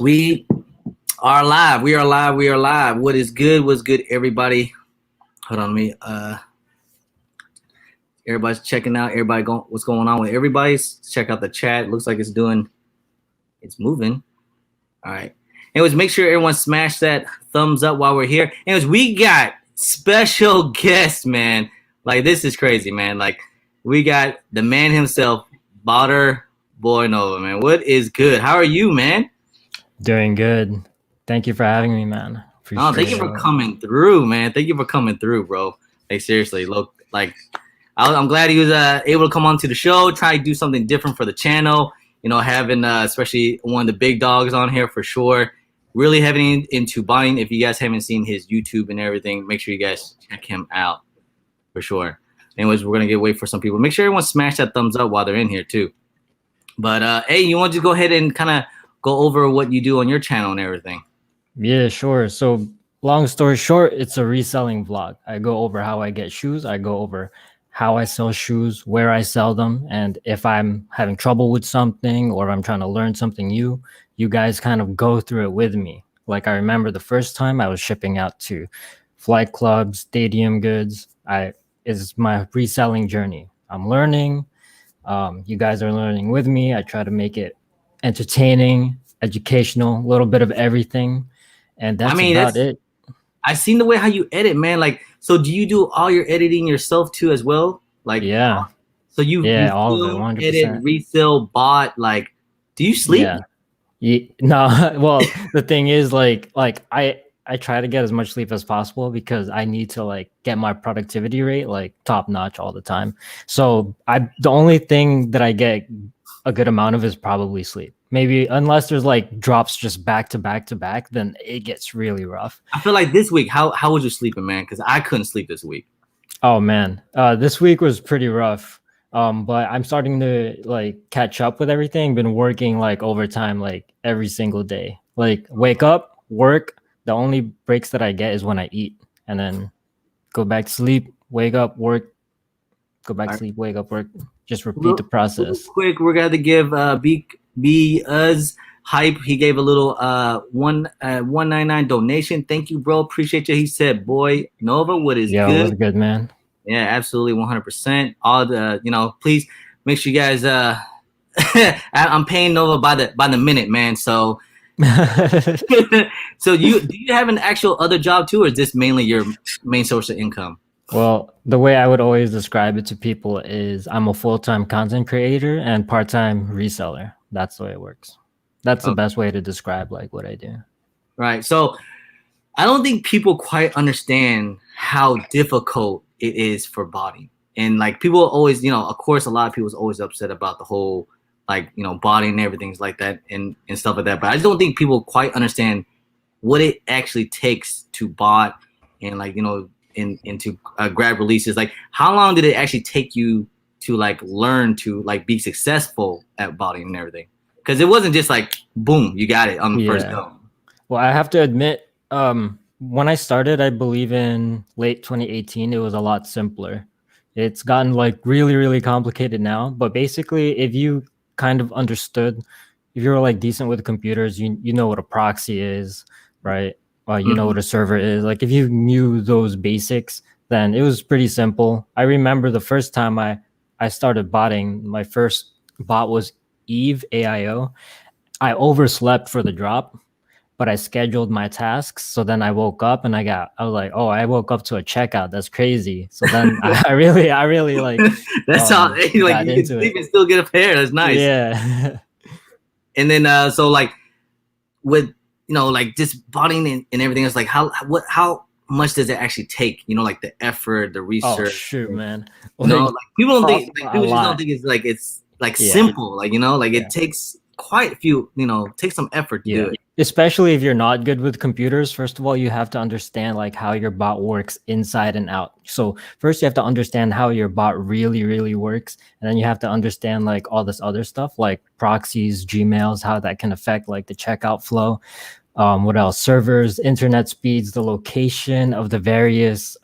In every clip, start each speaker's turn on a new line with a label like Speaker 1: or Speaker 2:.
Speaker 1: We are live. We are live. We are live. What is good? What's good, everybody? Hold on, me. Everybody's checking out. Everybody going. What's going on with everybody's? Check out the chat. Looks like it's moving. All right. Anyways, make sure everyone smash that thumbs up while we're here. Anyways, we got special guests, man. Like, this is crazy, man. Like, we got the man himself, Botterboynova, man. What is good? How are you, man?
Speaker 2: Doing good. Thank you for having me, man.
Speaker 1: Oh, thank you for coming through, man. Thank you for coming through, bro. Like, seriously, look, like, I'm glad he was able to come on to the show, try to do something different for the channel. You know, having especially one of the big dogs on here for sure. Really heavy into buying. If you guys haven't seen his YouTube and everything, make sure you guys check him out for sure. Anyways, we're gonna wait for some people. Make sure everyone smash that thumbs up while they're in here too. But hey, you want to go ahead and kind of go over what you do on your channel and everything?
Speaker 2: Yeah, sure. So long story short, it's a reselling vlog. I go over how I get shoes. I go over how I sell shoes, where I sell them, and if I'm having trouble with something or I'm trying to learn something new, you guys kind of go through it with me. Like, I remember the first time I was shipping out to flight clubs, stadium goods. It's my reselling journey. I'm learning. You guys are learning with me. I try to make it entertaining, educational, a little bit of everything. And that's about it.
Speaker 1: I seen the way how you edit, man. Like, so do you do all your editing yourself too as well? Like,
Speaker 2: yeah.
Speaker 1: So you
Speaker 2: all of it, 100%.
Speaker 1: Edit, resell, bot. Like, do you sleep?
Speaker 2: Yeah. No. Well, the thing is, like I try to get as much sleep as possible because I need to like get my productivity rate like top notch all the time. So the only thing that I get a good amount of is probably sleep. Maybe unless there's like drops just back to back to back, then it gets really rough.
Speaker 1: I feel like this week, how was you sleeping, man? Because I couldn't sleep this week.
Speaker 2: Oh man, this week was pretty rough. But I'm starting to like catch up with everything. Been working like overtime like every single day. Like, wake up, work. The only breaks that I get is when I eat, and then go back to sleep, wake up, work, go back to sleep, wake up, work. Just repeat the process.
Speaker 1: Real quick, we're gonna give B hype. He gave a little 199 donation. Thank you, bro. Appreciate you. He said, "Boy, Nova, what is good?"
Speaker 2: What's good, man?
Speaker 1: Yeah, absolutely, 100%. All the please make sure you guys. I'm paying Nova by the minute, man. So, so do you have an actual other job too, or is this mainly your main source of income?
Speaker 2: Well, the way I would always describe it to people is I'm a full-time content creator and part-time reseller. That's the way it works. That's the best way to describe like what I do.
Speaker 1: Right. So I don't think people quite understand how difficult it is for botting. And like, people always, of course, a lot of people's always upset about the whole like, botting and everything's like that and stuff like that. But I just don't think people quite understand what it actually takes to bot and like, into grab releases. Like, how long did it actually take you to like learn to like be successful at botting and everything? Because it wasn't just like boom, you got it on the first go.
Speaker 2: Well, I have to admit, when I started, I believe in late 2018, it was a lot simpler. It's gotten like really, really complicated now. But basically, if you kind of understood, if you were like decent with computers, you know what a proxy is, right? You know what a server is. Like, if you knew those basics, then it was pretty simple. I remember the first time I started botting, my first bot was Eve AIO. I overslept for the drop, but I scheduled my tasks. So then I woke up and I was like, oh, I woke up to a checkout. That's crazy. So then I really like.
Speaker 1: That's how like you can sleep and still get a pair. That's nice.
Speaker 2: Yeah.
Speaker 1: And then so like with like just botting and everything else, like how much does it actually take? Like the effort, the research.
Speaker 2: Oh shoot, man.
Speaker 1: Like people don't think, people just don't think it's like simple. Like it takes quite a few. Takes some effort to do it.
Speaker 2: Especially if you're not good with computers. First of all, you have to understand like how your bot works inside and out. So first you have to understand how your bot really, really works. And then you have to understand like all this other stuff like proxies, Gmails, how that can affect like the checkout flow. What else? Servers, internet speeds, the location of the various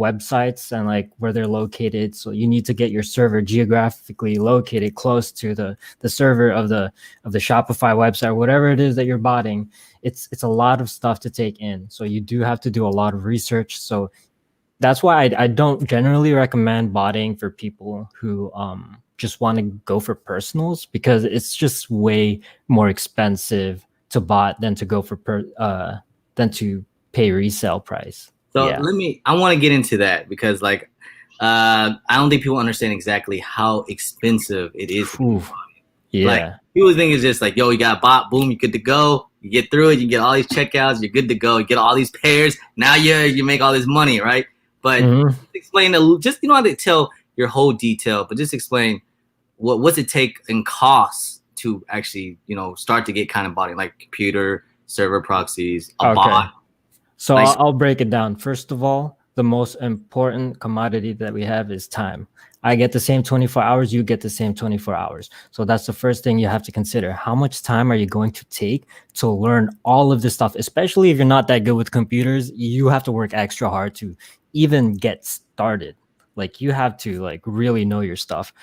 Speaker 2: websites and like where they're located. So you need to get your server geographically located close to the server of the Shopify website, or whatever it is that you're botting. It's a lot of stuff to take in. So you do have to do a lot of research. So that's why I don't generally recommend botting for people who just want to go for personals, because it's just way more expensive to bot than to go for than to pay resale price.
Speaker 1: So
Speaker 2: Yeah.
Speaker 1: I want to get into that because like I don't think people understand exactly how expensive it is.
Speaker 2: Ooh,
Speaker 1: Like
Speaker 2: yeah.
Speaker 1: people think it's just like, yo, you got a bot, boom, you're good to go. You get through it, you get all these checkouts, you're good to go. You get all these pairs. Now you make all this money, right? But
Speaker 2: Mhm.
Speaker 1: explain just you don't have to tell your whole detail, but just explain what's it take and costs to actually, start to get kind of botting, like computer, server proxies, a
Speaker 2: Okay.
Speaker 1: bot.
Speaker 2: So
Speaker 1: Like
Speaker 2: I'll break it down. First of all, the most important commodity that we have is time. I get the same 24 hours, you get the same 24 hours. So that's the first thing you have to consider. How much time are you going to take to learn all of this stuff? Especially if you're not that good with computers, you have to work extra hard to even get started. Like you have to like really know your stuff.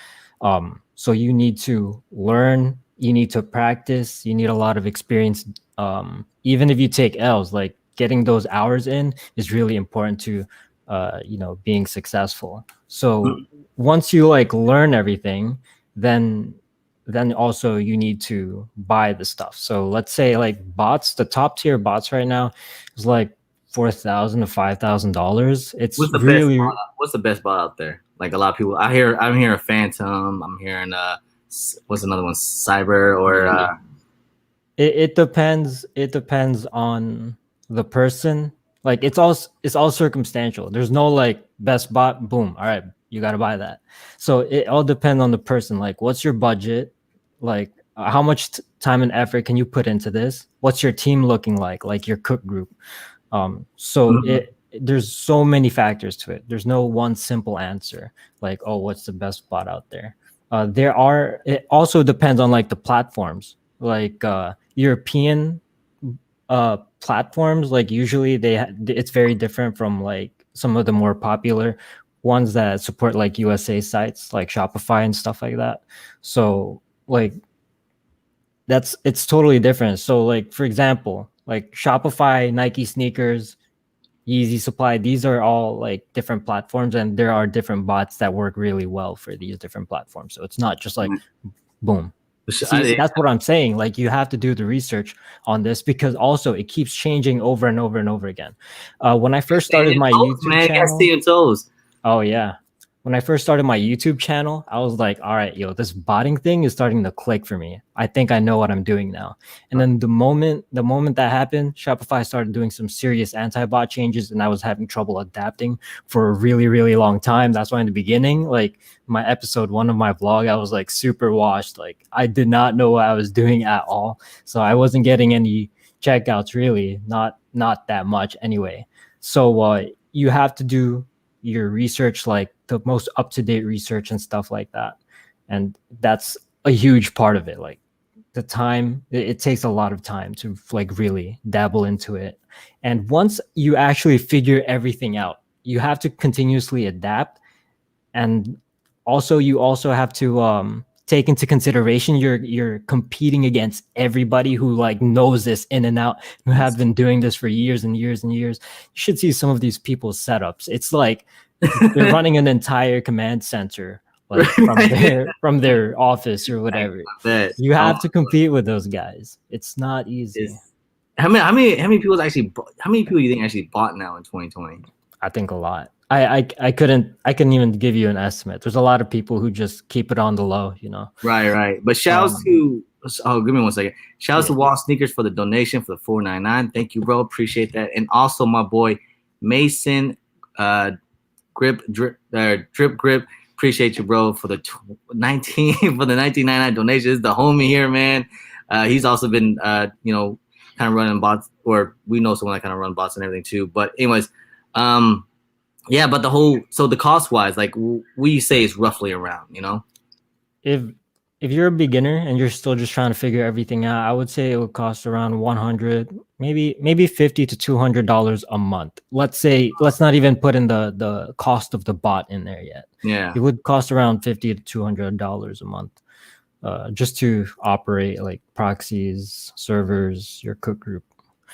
Speaker 2: So you need to learn, you need to practice, you need a lot of experience. Even if you take L's, like getting those hours in is really important to being successful. So once you like learn everything, then also you need to buy the stuff. So let's say like bots, the top tier bots right now is like $4,000 to $5,000. It's really
Speaker 1: what's the best bot out there? Like a lot of people, I'm hearing Phantom, I'm hearing what's another one, Cyber or
Speaker 2: it depends. It depends on the person. Like it's all circumstantial. There's no like best bot. Boom. All right, you got to buy that. So it all depends on the person. Like, what's your budget? Like, how much time and effort can you put into this? What's your team looking like? Like your cook group. So
Speaker 1: Mhm.
Speaker 2: there's so many factors to it. There's no one simple answer. Like, oh, what's the best bot out there? There are. It also depends on like the platforms. Like European platforms, like usually it's very different from like some of the more popular ones that support like USA sites like Shopify and stuff like that. So like it's totally different. So like for example, like Shopify, Nike sneakers, Yeezy supply, these are all like different platforms, and there are different bots that work really well for these different platforms. So it's not just like boom. See, that's what I'm saying. Like you have to do the research on this, because also it keeps changing over and over and over again. When I first started my YouTube channel,
Speaker 1: toes.
Speaker 2: oh yeah, when I first started my YouTube channel, I was like, all right, yo, this botting thing is starting to click for me. I think I know what I'm doing now. And then the moment that happened, Shopify started doing some serious anti-bot changes, and I was having trouble adapting for a really, really long time. That's why in the beginning, like my episode one of my vlog, I was like super washed. Like I did not know what I was doing at all. So I wasn't getting any checkouts really, not that much anyway. So you have to do your research, like the most up-to-date research and stuff like that. And that's a huge part of it. Like the time, it takes a lot of time to like really dabble into it. And once you actually figure everything out, you have to continuously adapt. And also you also have to take into consideration you're competing against everybody who like knows this in and out, who have been doing this for years and years and years. You should see some of these people's setups. It's like they're running an entire command center like from their office or whatever. You have to compete with those guys. It's not easy.
Speaker 1: How many people do you think actually bought now in 2020?
Speaker 2: I think a lot. I couldn't even give you an estimate. There's a lot of people who just keep it on the low, you know.
Speaker 1: Right. But shouts to give me one second. Shouts to
Speaker 2: Yeah.
Speaker 1: Wall Sneakers for the donation for the $4.99. Thank you, bro. Appreciate that. And also my boy Mason Drip Grip. Appreciate you, bro, for the 1999 donation. This is the homie here, man. He's also been kind of running bots, or we know someone that kind of run bots and everything too. But anyways, yeah, but the cost wise, like what you say is roughly around,
Speaker 2: If if you're a beginner and you're still just trying to figure everything out, I would say it would cost around 100, maybe 50 to $200 a month. Let's say, let's not even put in the cost of the bot in there yet.
Speaker 1: Yeah.
Speaker 2: It would cost around 50 to $200 a month, just to operate like proxies, servers, your cook group.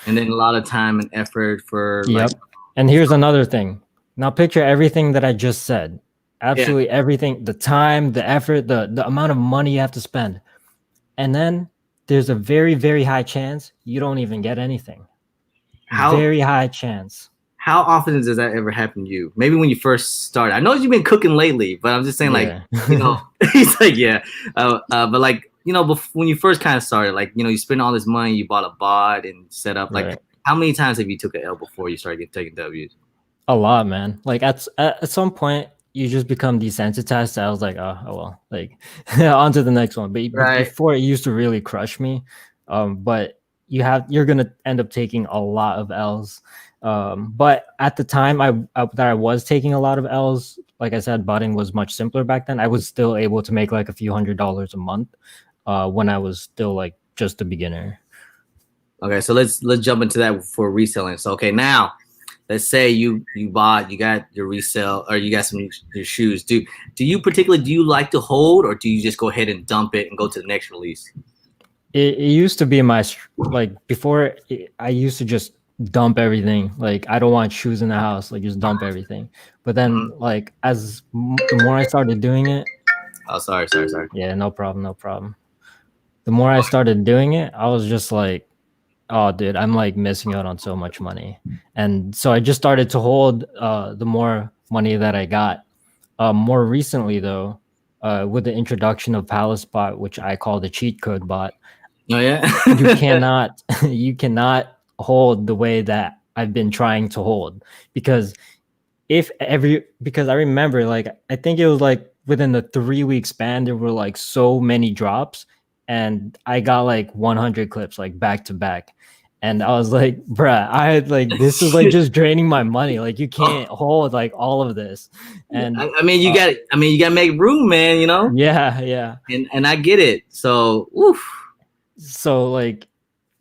Speaker 1: And then a lot of time and effort for like.
Speaker 2: Yep. And here's another thing. Now picture everything that I just said.
Speaker 1: Yeah.
Speaker 2: Absolutely everything, the time, the effort, the amount of money you have to spend. And then there's a very, very high chance you don't even get anything.
Speaker 1: How
Speaker 2: Very high chance.
Speaker 1: how often does that ever happen to you? Maybe when you first started. I know you've been cooking lately, but I'm just saying, like,
Speaker 2: Yeah.
Speaker 1: he's like, yeah. But like, when you first kind of started, like, you spend all this money, you bought a bot and set up. Like,
Speaker 2: Right.
Speaker 1: how many times have you took an L before you started taking W's?
Speaker 2: A lot, man. Like at some point you just become desensitized to, I was like, oh well, like on to the next one. But
Speaker 1: Right.
Speaker 2: before it used to really crush me. But you're gonna end up taking a lot of L's. But at the time that I was taking a lot of L's, like I said, botting was much simpler back then. I was still able to make like a few $100s a month, when I was still like just a beginner.
Speaker 1: Okay, so let's jump into that for reselling. So okay, now let's say you got your resale, or you got your shoes. Do you like to hold, or do you just go ahead and dump it and go to the next release?
Speaker 2: It used to be like before, I used to just dump everything. Like I don't want shoes in the house, like just dump everything. But then like the more I started doing it,
Speaker 1: Oh, sorry.
Speaker 2: yeah, no problem, no problem. The more I started doing it, I was just like, oh dude, I'm like missing out on so much money. And so I just started to hold the more money that I got. More recently though, with the introduction of Palace Bot, which I call the cheat code bot,
Speaker 1: Oh yeah.
Speaker 2: you cannot you cannot hold the way that I've been trying to hold, because because I remember, like, I think it was like within the 3-week span there were like so many drops, and I got like 100 clips like back to back, and I was like, bruh, I had like, this is like just draining my money, like you can't hold like all of this. And
Speaker 1: I mean, you got to make room, man.
Speaker 2: yeah.
Speaker 1: And I get it. So, oof.
Speaker 2: So like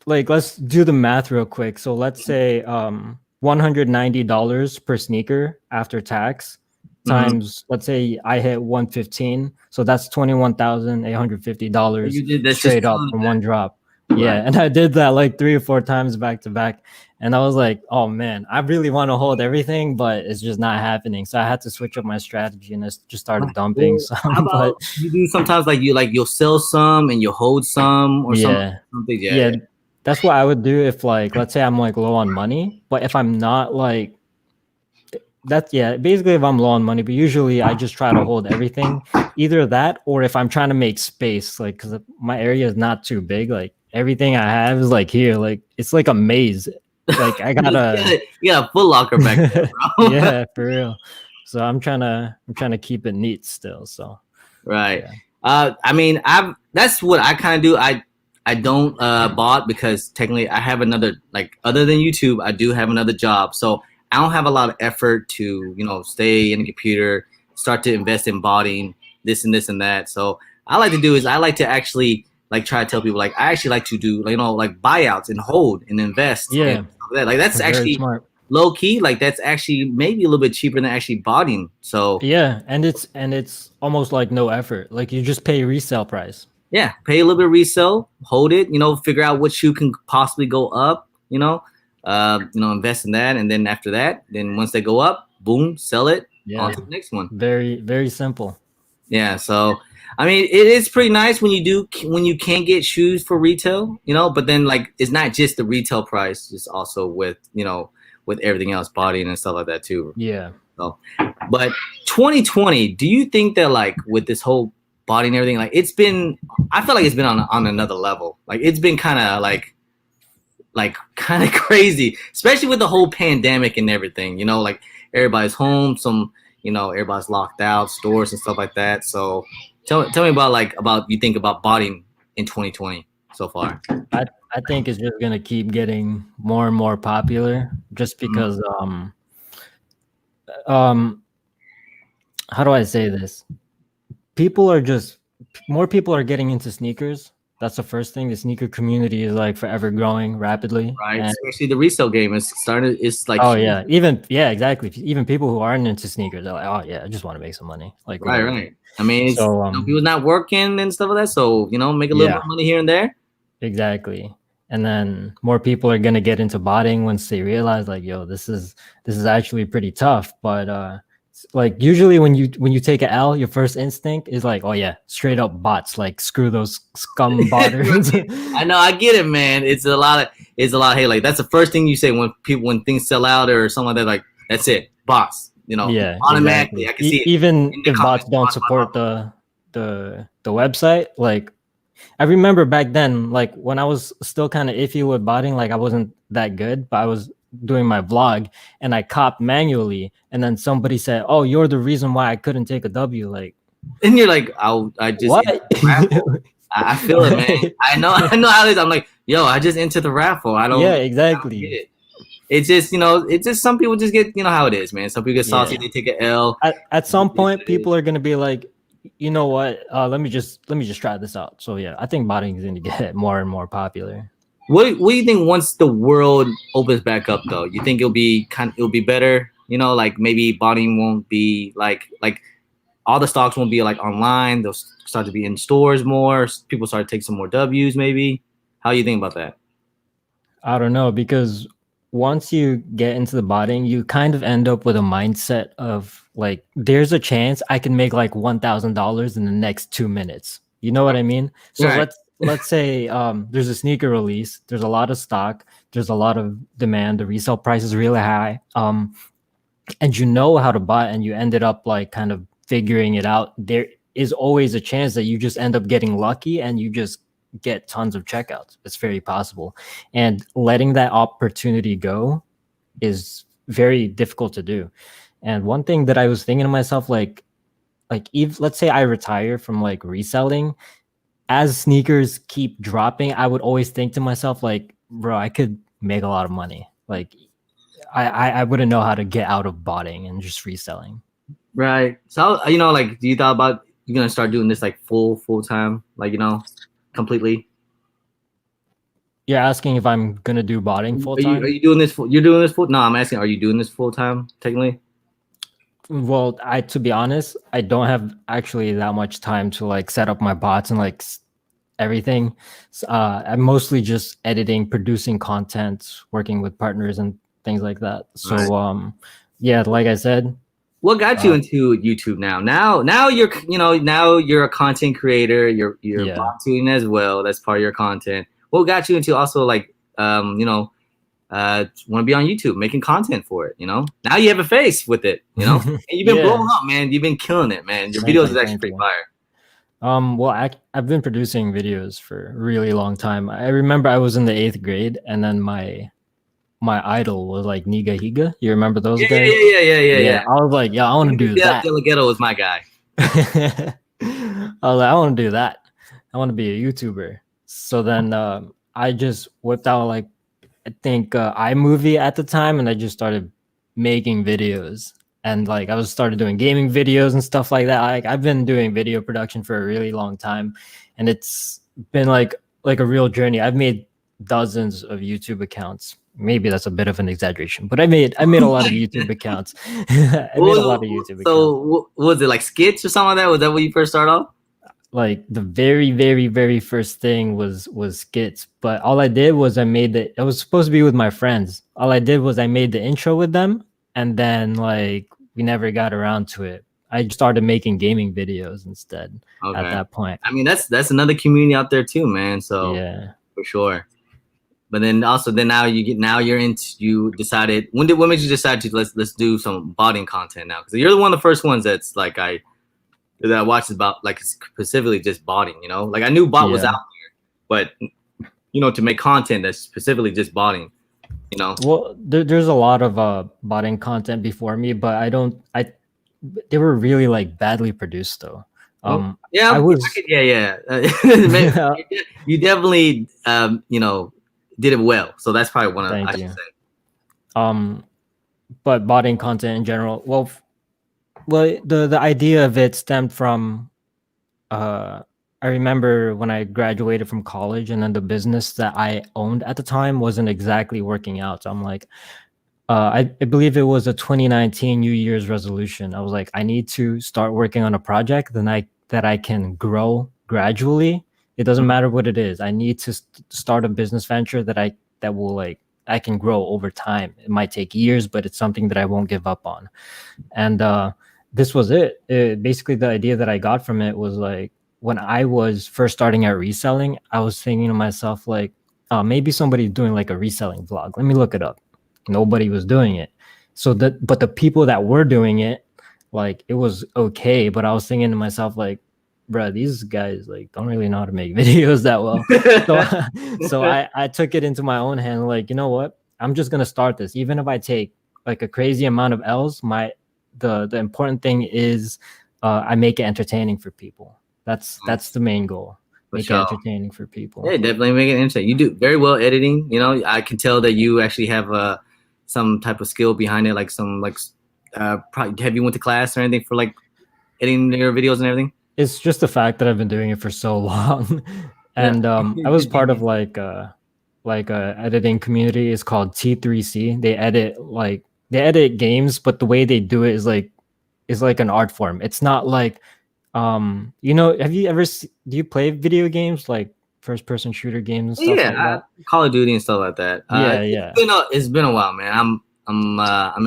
Speaker 2: let's do the math real quick. So let's say $190 per sneaker after tax times, let's say I hit 115, so that's $21,850
Speaker 1: You did that's just
Speaker 2: straight up from one drop. Yeah,
Speaker 1: Right.
Speaker 2: and I did that like 3 or 4 times back to back, and I was like, oh man, I really want to hold everything, but it's just not happening. So I had to switch up my strategy, and I just started dumping
Speaker 1: Well, how
Speaker 2: some.
Speaker 1: about
Speaker 2: But
Speaker 1: you do sometimes you'll sell some and you'll hold some or
Speaker 2: yeah,
Speaker 1: something.
Speaker 2: yeah,
Speaker 1: Yeah.
Speaker 2: that's what I would do if, like, let's say I'm like low on money, but if I'm not like that's, yeah, basically if I'm low on money, but usually I just try to hold everything, either that, or if I'm trying to make space, like, because my area is not too big, like everything I have is like here, like it's like a maze, like I gotta
Speaker 1: Yeah, Foot Locker back there, bro.
Speaker 2: yeah, for real. So I'm trying to keep it neat still. So
Speaker 1: Right.
Speaker 2: yeah.
Speaker 1: I mean, that's what I kind of do. I don't bot because technically I have another, like, other than YouTube, I do have another job. So I don't have a lot of effort to, stay in the computer, start to invest in botting this and this and that. So I like to do is I like to actually like try to tell people, like, I actually like to do, like buyouts and hold and invest and
Speaker 2: Yeah,
Speaker 1: stuff like that. Like that's
Speaker 2: very
Speaker 1: actually
Speaker 2: smart.
Speaker 1: low key. Like that's actually maybe a little bit cheaper than actually botting. So
Speaker 2: Yeah, and it's almost like no effort. Like you just pay resale price.
Speaker 1: yeah, pay a little bit of resale, hold it, figure out what shoe can possibly go up, invest in that. And then after that, then once they go up, boom, sell it, on
Speaker 2: Yeah,
Speaker 1: to the next one.
Speaker 2: very, very simple.
Speaker 1: Yeah. So, I mean, it is pretty nice when you can get shoes for retail, but then like, it's not just the retail price, it's also with everything else, bodying and stuff like that too.
Speaker 2: Yeah.
Speaker 1: So, but 2020, do you think that, like, with this whole body and everything, like, I feel like it's been on another level. Like it's been kind of like kind of crazy, especially with the whole pandemic and everything, like everybody's home, everybody's locked out, stores and stuff like that. So tell me about you think about body in 2020 so far.
Speaker 2: I think it's just gonna keep getting more and more popular, just because um how do I say this? People are just more people are getting into sneakers. That's the first thing. The sneaker community is like forever growing rapidly.
Speaker 1: right?
Speaker 2: And
Speaker 1: Especially the resale game is starting. It's like
Speaker 2: oh
Speaker 1: huge.
Speaker 2: yeah, even yeah, exactly. Even people who aren't into sneakers, they're like, oh yeah, I just want to make some money, like
Speaker 1: Right,
Speaker 2: literally.
Speaker 1: right. I mean, it's
Speaker 2: So
Speaker 1: people's not working and stuff like that, so make a little
Speaker 2: yeah,
Speaker 1: more money here and there.
Speaker 2: exactly. And then more people are gonna get into botting once they realize like, yo, this is actually pretty tough. But like usually when you take an L, your first instinct is like, oh yeah, straight up bots, like screw those scum botters.
Speaker 1: Right. I know, I get it, man. It's a lot of hate. Like that's the first thing you say when things sell out or something like that. Like that's it, boss.
Speaker 2: Yeah,
Speaker 1: Automatically,
Speaker 2: exactly.
Speaker 1: I can see it
Speaker 2: Even
Speaker 1: in the
Speaker 2: if bots
Speaker 1: comments.
Speaker 2: don't
Speaker 1: Boss, boss,
Speaker 2: support the website, like I remember back then, like when I was still kind of iffy with botting, like I wasn't that good, but I was doing my vlog and I copped manually, and then somebody said, "Oh, you're the reason why I couldn't take a W." Like,
Speaker 1: and you're like, I just
Speaker 2: what?
Speaker 1: entered the raffle. I feel it, man. I know, I know how it is. I'm like, yo, I just entered the raffle.
Speaker 2: Yeah,
Speaker 1: I don't get
Speaker 2: exactly.
Speaker 1: it. It's just, it's just some people just get, how it is, man. Some people get salty,
Speaker 2: Yeah.
Speaker 1: they take an L.
Speaker 2: At
Speaker 1: It
Speaker 2: some
Speaker 1: is
Speaker 2: point,
Speaker 1: what it is.
Speaker 2: people are gonna be like, you know what? Let me just try this out. So yeah, I think botting is gonna get more and more popular.
Speaker 1: What do you think once the world opens back up though? You think it'll be better? Like maybe botting won't be like all the stocks won't be like online. They'll start to be in stores more. People start to take some more W's maybe. How do you think about that?
Speaker 2: I don't know because once you get into the botting, you kind of end up with a mindset of like, there's a chance I can make like $1,000 in the next 2 minutes. You know what I mean? So
Speaker 1: Right.
Speaker 2: let's say there's a sneaker release. There's a lot of stock. There's a lot of demand. The resale price is really high. And you know how to buy, and you ended up like kind of figuring it out. There is always a chance that you just end up getting lucky and you just get tons of checkouts. It's very possible. And letting that opportunity go is very difficult to do. And one thing that I was thinking to myself, like if let's say I retire from like reselling, as sneakers keep dropping, I would always think to myself, like, bro, I could make a lot of money. Like I wouldn't know how to get out of botting and just reselling.
Speaker 1: Right. So like, do you thought about you're gonna start doing this like full time, like completely?
Speaker 2: You're asking if I'm gonna do botting full
Speaker 1: Are
Speaker 2: time?
Speaker 1: you doing this? You're doing this full? No, I'm asking. Are you doing this full time technically?
Speaker 2: Well, I to be honest, I don't have actually that much time to like set up my bots and like everything. I'm mostly just editing, producing content, working with partners and things like that.
Speaker 1: Right.
Speaker 2: So yeah, like I said,
Speaker 1: What got you
Speaker 2: uh,
Speaker 1: into YouTube now? Now you're now you're a content creator. You're
Speaker 2: yeah.
Speaker 1: bot tuning as well. That's part of your content. What got you into also like want to be on YouTube making content for it? Now you have a face with it. And you've been blowing
Speaker 2: Yeah.
Speaker 1: up, man. You've been killing it, man. Your
Speaker 2: Thank
Speaker 1: videos is
Speaker 2: you.
Speaker 1: actually
Speaker 2: Thank
Speaker 1: pretty
Speaker 2: you.
Speaker 1: fire.
Speaker 2: Well, I've been producing videos for a really long time. I remember I was in the 8th grade, and then my idol was like Niga Higa. You remember those
Speaker 1: Yeah, yeah,
Speaker 2: guys?
Speaker 1: yeah, yeah, yeah, yeah,
Speaker 2: Yeah,
Speaker 1: yeah.
Speaker 2: I was like, yeah, I want to do that.
Speaker 1: Delegato is my guy.
Speaker 2: I was like, I want to do that. I want to be a YouTuber. So then I just whipped out like I think iMovie at the time, and I just started making videos. And like I was started doing gaming videos and stuff like that. Like I've been doing video production for a really long time, and it's been like a real journey. I've made dozens of YouTube accounts. Maybe that's a bit of an exaggeration, but I made a lot of YouTube accounts. I made a lot of YouTube accounts.
Speaker 1: What was it like skits or something like that? Was that when you first started off?
Speaker 2: Like the very very first thing was skits, but all I did was I made it was supposed to be with my friends. All I did was I made the intro with them, and then like we never got around to it. I started making gaming videos instead at
Speaker 1: Okay.
Speaker 2: that point.
Speaker 1: I mean, that's another community out there too, man. So
Speaker 2: Yeah.
Speaker 1: for sure. But then also then now you're into you decided when made you decide to let's do some botting content now? Because you're one of the first ones that's like that I watched about like specifically just botting. Like I knew bot was out
Speaker 2: Yeah.
Speaker 1: there, but to make content that's specifically just botting.
Speaker 2: Well, there's a lot of botting content before me, but I they were really like badly produced though.
Speaker 1: Oh,
Speaker 2: I
Speaker 1: yeah,
Speaker 2: was
Speaker 1: yeah, yeah. You definitely did it well. So that's probably one of I
Speaker 2: thank
Speaker 1: should
Speaker 2: you.
Speaker 1: say.
Speaker 2: Um but botting content in general, well, the idea of it stemmed from I remember when I graduated from college, and then the business that I owned at the time wasn't exactly working out. So I'm like, I believe it was a 2019 New Year's resolution. I was like, I need to start working on a project that I can grow gradually. It doesn't
Speaker 1: Mhm.
Speaker 2: matter what it is. I need to start a business venture that will like I can grow over time. It might take years, but it's something that I won't give up on. And this was basically, the idea that I got from it was like, when I was first starting out reselling, I was thinking to myself like, maybe somebody's doing like a reselling vlog. Let me look it up. Nobody was doing it. But the people that were doing it, like, it was okay. But I was thinking to myself like, bruh, these guys like don't really know how to make videos that well. So I took it into my own hand. Like, you know what? I'm just gonna start this, even if I take like a crazy amount of L's. The important thing is, I make it entertaining for people. That's the main goal.
Speaker 1: For
Speaker 2: Make it
Speaker 1: sure.
Speaker 2: entertaining for people.
Speaker 1: Yeah, definitely make it interesting. You do very well editing. You know, I can tell that you actually have some type of skill behind it, like some like probably have you went to class or anything for like editing your videos and everything?
Speaker 2: It's just the fact that I've been doing it for so long.
Speaker 1: Yeah.
Speaker 2: And I was part of like a editing community. It's called T3C. They edit games, but the way they do it is like an art form. It's not like, have you ever do you play video games, like first person shooter games and stuff
Speaker 1: Yeah,
Speaker 2: like that?
Speaker 1: Call of Duty and stuff like that.
Speaker 2: Yeah, yeah.
Speaker 1: It's been a while, man. I'm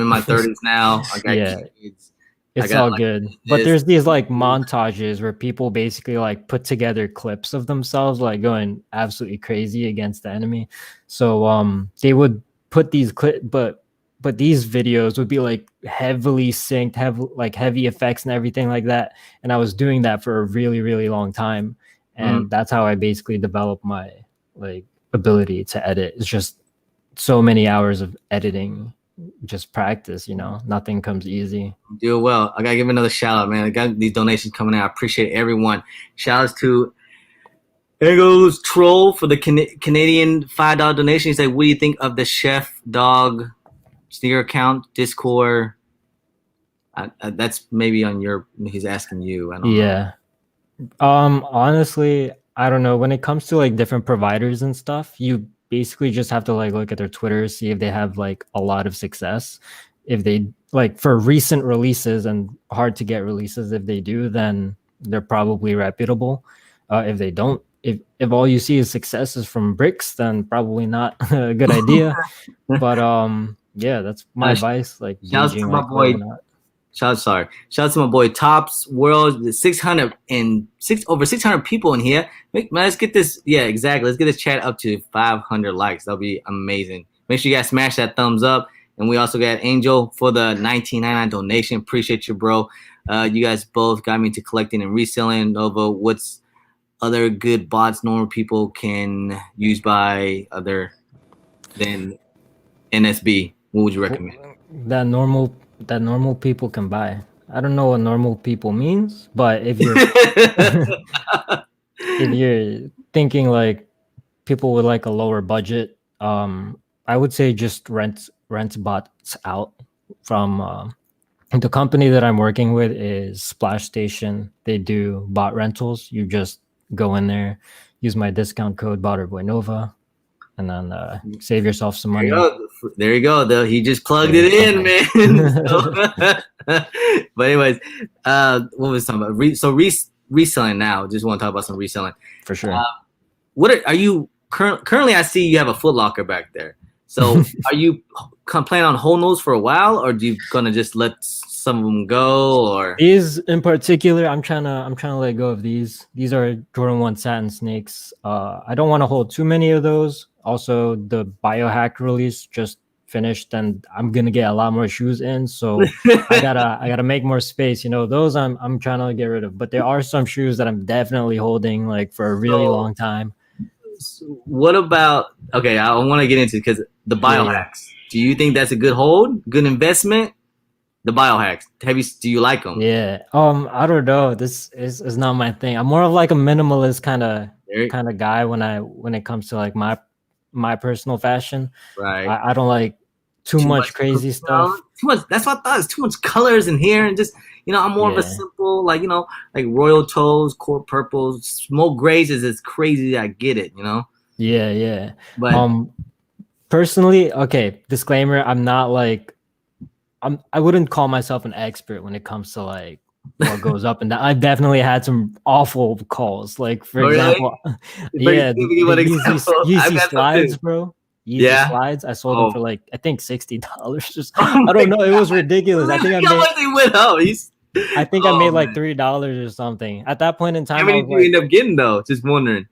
Speaker 1: in my 30s now. I got
Speaker 2: Yeah,
Speaker 1: kids. I
Speaker 2: it's
Speaker 1: got
Speaker 2: all
Speaker 1: like
Speaker 2: good. But
Speaker 1: this.
Speaker 2: there's these like montages where people basically like put together clips of themselves like going absolutely crazy against the enemy. So they would put these but these videos would be like heavily synced, have like heavy effects and everything like that. And I was doing that for a really, really long time.
Speaker 1: Mhm.
Speaker 2: And that's how I basically developed my like ability to edit. It's just so many hours of editing, just practice, nothing comes easy.
Speaker 1: Do well. I gotta give another shout out, man. I got these donations coming out. I appreciate everyone. Shout outs to there goes Troll for the Canadian $5 donation. He said, "What do you think of the Chef Dog sneaker account Discord?" That's maybe on your. He's asking you. I don't know.
Speaker 2: Yeah. Honestly, I don't know. When it comes to like different providers and stuff, you basically just have to like look at their Twitter, see if they have like a lot of success. If they like for recent releases and hard to get releases, if they do, then they're probably reputable. If they don't, if all you see is successes from bricks, then probably not a good idea. But yeah, that's my
Speaker 1: Uh,
Speaker 2: advice. Like
Speaker 1: Shouts to
Speaker 2: gauging
Speaker 1: my
Speaker 2: like whether
Speaker 1: boy.
Speaker 2: or not.
Speaker 1: Shout out to my boy Tops World. The 606 over 600 people in here. Let's get this. Yeah, exactly. Let's get this chat up to 500 likes. That'll be amazing. Make sure you guys smash that thumbs up. And we also got Angel for the 19.99 donation. Appreciate you, bro. You guys both got me to collecting and reselling. Nova, what's other good bots normal people can use by other than NSB? What would you recommend?
Speaker 2: that normal that normal people can buy. I don't know what normal people means, but if you're thinking like people with like a lower budget, I would say just rent bots out from the company that I'm working with is Splash Station. They do bot rentals. You just go in there, use my discount code Botterboynova, and then save yourself some
Speaker 1: There you
Speaker 2: money.
Speaker 1: go. There you go. Though he just plugged
Speaker 2: Very
Speaker 1: it in,
Speaker 2: simple.
Speaker 1: man. But anyways, what was talking about? Reselling now. Just want to talk about some reselling.
Speaker 2: For sure.
Speaker 1: What are you currently? I see you have a Foot Locker back there. So are you planning on holding those for a while, or do you gonna just let some of them go? Or
Speaker 2: These in particular, I'm trying to let go of these. These are Jordan 1 satin snakes. I don't want to hold too many of those. Also, the biohack release just finished, and I'm gonna get a lot more shoes in. So I gotta make more space. Those I'm trying to get rid of. But there are some shoes that I'm definitely holding like for a really
Speaker 1: so,
Speaker 2: long time.
Speaker 1: what about? Okay, I want to get into because the
Speaker 2: Yeah, yeah.
Speaker 1: biohacks. Do you think that's a good hold, good investment? The biohacks. Do you like them?
Speaker 2: Yeah. I don't know. This is not my thing. I'm more of like a minimalist kind of guy when it comes to like my personal fashion.
Speaker 1: Right.
Speaker 2: I don't like too
Speaker 1: too
Speaker 2: much
Speaker 1: much,
Speaker 2: crazy
Speaker 1: you know,
Speaker 2: stuff.
Speaker 1: too much. That's what I thought. It's too much colors in here, and just I'm more of a
Speaker 2: Yeah,
Speaker 1: simple, like like royal toes, court purples, smoke grays is as crazy as I get it,
Speaker 2: yeah, yeah.
Speaker 1: But
Speaker 2: Um, personally, okay, disclaimer, I'm not like I wouldn't call myself an expert when it comes to like what goes up and down. I've definitely had some awful calls. Like for
Speaker 1: oh really?
Speaker 2: example,
Speaker 1: Bring,
Speaker 2: yeah,
Speaker 1: give me
Speaker 2: the
Speaker 1: one example. I've
Speaker 2: Yeezy
Speaker 1: got some
Speaker 2: slides,
Speaker 1: too.
Speaker 2: bro. Yeezy
Speaker 1: Yeah.
Speaker 2: slides. I sold them
Speaker 1: Oh.
Speaker 2: for like I think $60. Just
Speaker 1: Oh
Speaker 2: I
Speaker 1: my
Speaker 2: don't know. It was
Speaker 1: god!
Speaker 2: ridiculous.
Speaker 1: Look how much they went up.
Speaker 2: I made
Speaker 1: Oh
Speaker 2: like
Speaker 1: man.
Speaker 2: $3 or something. At that point in
Speaker 1: How
Speaker 2: time, I
Speaker 1: many
Speaker 2: was
Speaker 1: did you
Speaker 2: like,
Speaker 1: end up getting though? Just wondering.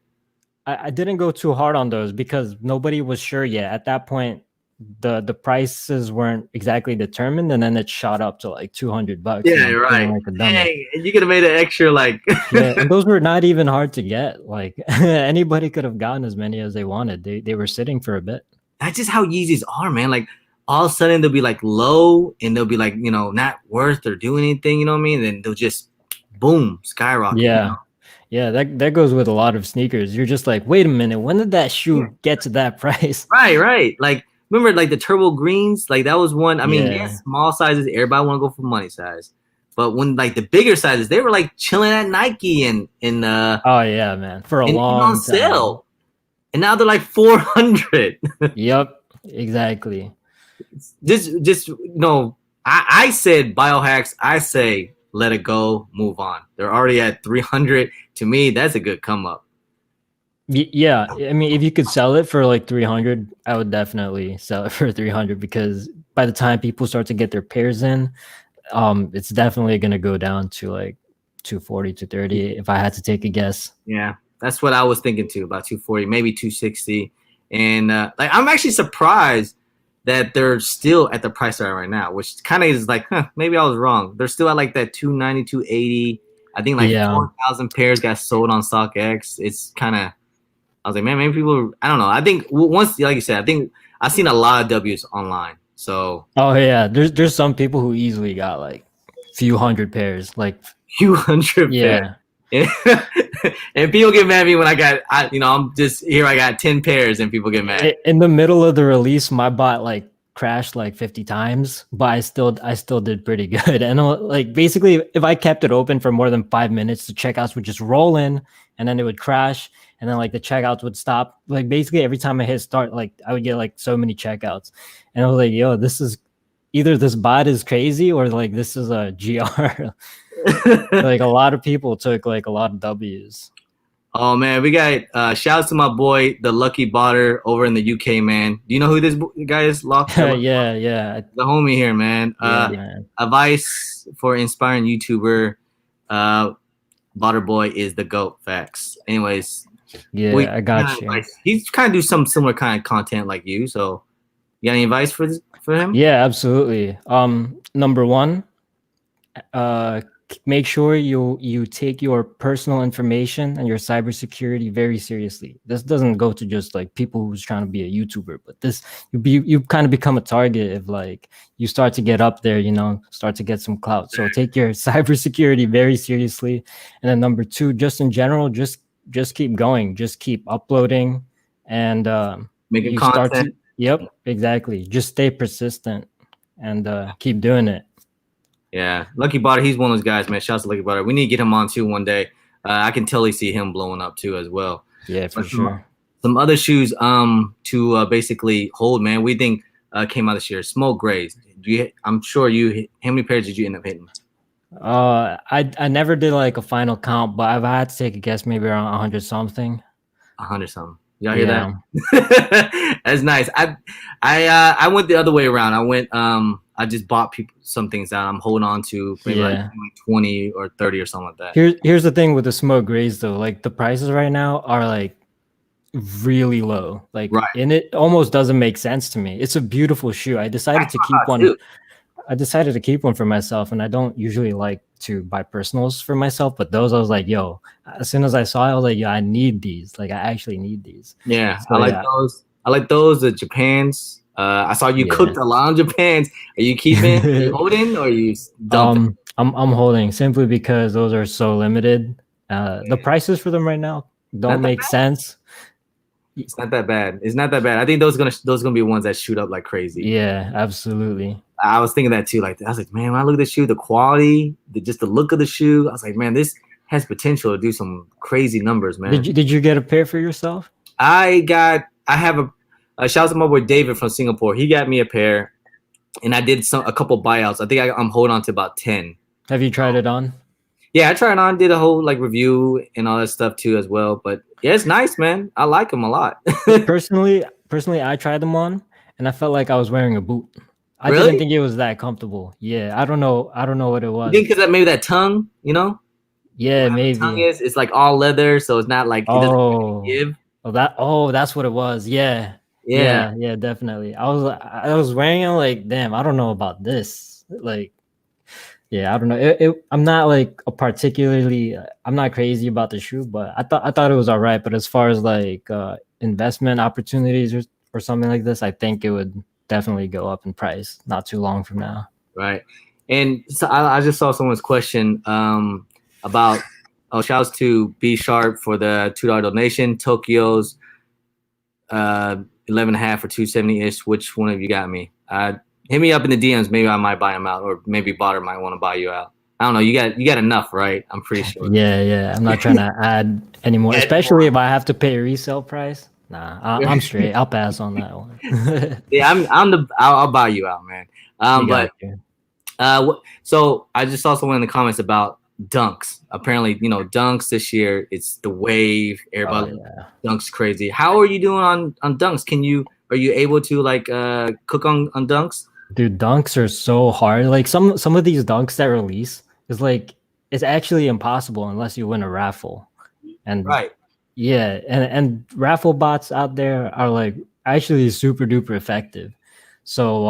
Speaker 2: I didn't go too hard on those because nobody was sure yet. At that point, the prices weren't exactly determined, and then it shot up to like $200, and
Speaker 1: Yeah,
Speaker 2: I'm feeling
Speaker 1: right.
Speaker 2: like a dummy.
Speaker 1: Dang, and you could have made an extra like.
Speaker 2: Yeah, and those were not even hard to get. Like anybody could have gotten as many as they wanted. They were sitting for a bit.
Speaker 1: That's just how Yeezys are, man. Like all of a sudden they'll be like low and they'll be like, not worth or do anything, you know what I mean? And then they'll just boom, skyrocket.
Speaker 2: Yeah. Yeah, that goes with a lot of sneakers. You're just like, wait a minute, when did that
Speaker 1: Yeah.
Speaker 2: shoe get to that price?
Speaker 1: Right, right. Like remember like the turbo greens? Like that was one. I mean,
Speaker 2: Yeah.
Speaker 1: yes, small sizes, everybody want to go for money size. But when like the bigger sizes, they were like chilling at Nike and
Speaker 2: Oh yeah, man. For a
Speaker 1: and even on
Speaker 2: long time.
Speaker 1: sale. And now they're like 400.
Speaker 2: Yep, exactly.
Speaker 1: just I said biohacks. I say let it go, move on. They're already at 300. To me, that's a good come up.
Speaker 2: Yeah, I mean, if you could sell it for like 300, I would definitely sell it for 300 because by the time people start to get their pairs in, it's definitely going to go down to like 240 to 30 if I had to take a guess.
Speaker 1: Yeah, that's what I was thinking too, about 240, maybe 260. And like I'm actually surprised that they're still at the price they're at right now, which kind of is like, maybe I was wrong. They're still at like that 290, 280. I think like
Speaker 2: Yeah.
Speaker 1: 4,000 pairs got sold on StockX. It's kind of, I was like, man, maybe people, I don't know. I think once, like you said, I think I've seen a lot of W's online. So,
Speaker 2: Oh yeah, there's some people who easily got like few hundred pairs. Like
Speaker 1: few hundred pairs.
Speaker 2: yeah.
Speaker 1: And people get mad at me when I'm just here. I got 10 pairs, and people get mad.
Speaker 2: In the middle of the release, my bot like crashed like 50 times, but I still did pretty good. And like basically, if I kept it open for more than 5 minutes, the checkouts would just roll in, and then it would crash, and then like the checkouts would stop. Like basically, every time I hit start, like I would get like so many checkouts, and I was like, yo, this is either this bot is crazy or like this is a GR. Like a lot of people took like a lot of W's.
Speaker 1: Oh man, we got shouts to my boy, the Lucky Botter over in the UK, man. Do you know who this guy is?
Speaker 2: Yeah, yeah,
Speaker 1: The homie here, man.
Speaker 2: yeah, man.
Speaker 1: Advice for inspiring YouTuber. Botterboy is the GOAT. Facts. Anyways,
Speaker 2: Yeah, I got you.
Speaker 1: He's kind of do some similar kind of content like you. So, you got any advice for him?
Speaker 2: Yeah, absolutely. Number one, make sure you take your personal information and your cybersecurity very seriously. This doesn't go to just like people who's trying to be a YouTuber, but this you kind of become a target if like you start to get up there, start to get some clout. So take your cybersecurity very seriously. And then number two, just in general, just keep going, just keep uploading, and
Speaker 1: Making
Speaker 2: you
Speaker 1: content.
Speaker 2: start to. Yep, exactly. Just stay persistent and keep doing it.
Speaker 1: Yeah, Lucky Botter, he's one of those guys, man. Shouts to Lucky Botter. We need to get him on too one day. I can totally see him blowing up too as well.
Speaker 2: Yeah, for sure.
Speaker 1: Some other shoes to basically hold, man. We think came out this year. Smoke Grays. I'm sure how many pairs did you end up hitting?
Speaker 2: I never did like a final count, but I've had to take a guess, maybe around 100 something.
Speaker 1: 100 something. Y'all hear that? That's nice. I went the other way around. I just bought some things that I'm holding on to, maybe like 20 or 30 or something like that.
Speaker 2: Here's the thing with the Smoke Grays though, like the prices right now are like really low. Like and it almost doesn't make sense to me. It's a beautiful shoe. I decided to keep one. I decided to keep one for myself, and I don't usually like to buy personals for myself, but those I was like, yo, as soon as I saw it, I was like, yo, I need these. Like I actually need these.
Speaker 1: Yeah, so, I like those. I like those, the Japans. I saw you cooked a lot of Japans. Are you keeping? Are you holding, or are you dumping?
Speaker 2: I'm holding simply because those are so limited. The prices for them right now don't make sense.
Speaker 1: It's not that bad. It's not that bad. I think those gonna be ones that shoot up like crazy.
Speaker 2: Yeah, absolutely.
Speaker 1: I was thinking that too. Like I was like, man, when I look at the shoe, the quality, just the look of the shoe, I was like, man, this has potential to do some crazy numbers, man.
Speaker 2: Did you get a pair for yourself?
Speaker 1: I have a shout out to my boy David from Singapore. He got me a pair, and I did a couple buyouts. I think I'm holding on to about 10.
Speaker 2: Have you tried it on?
Speaker 1: Yeah, I tried it on, did a whole like review and all that stuff too as well. But yeah, it's nice, man. I like them a lot.
Speaker 2: personally, I tried them on, and I felt like I was wearing a boot. I
Speaker 1: Really?
Speaker 2: didn't think it was that comfortable. Yeah, I don't know. I don't know what it
Speaker 1: You
Speaker 2: was.
Speaker 1: think because maybe that tongue,
Speaker 2: Yeah,
Speaker 1: how the tongue
Speaker 2: maybe.
Speaker 1: is, it's like all leather, so it's not like it doesn't
Speaker 2: Oh,
Speaker 1: give.
Speaker 2: that's what it was. Yeah,
Speaker 1: Yeah,
Speaker 2: yeah, definitely. I was wearing it like, damn, I don't know about this. Like, yeah, I don't know. I'm not like a particularly. I'm not crazy about the shoe, but I thought it was all right. But as far as like investment opportunities or something like this, I think it would definitely go up in price not too long from now.
Speaker 1: right. And so I just saw someone's question about shouts to B Sharp for the $2 donation. Tokyo's 11.5 or 270-ish. Which one of you got me? Hit me up in the DMs. Maybe I might buy them out, or maybe Botter might want to buy you out. I don't know. You got enough, right? I'm pretty sure.
Speaker 2: Yeah. I'm not trying to add anymore, especially if I have to pay a resale price. Nah, I'm straight. I'll pass on that one.
Speaker 1: Yeah, I'll buy you out, man. But so I just saw someone in the comments about dunks. Apparently, dunks this year, it's the wave. Everybody dunks crazy. How are you doing on dunks? Are you able to like cook on dunks?
Speaker 2: Dude, dunks are so hard. Like some of these dunks that release is like it's actually impossible unless you win a raffle. And
Speaker 1: right.
Speaker 2: Yeah, and raffle bots out there are like actually super duper effective. So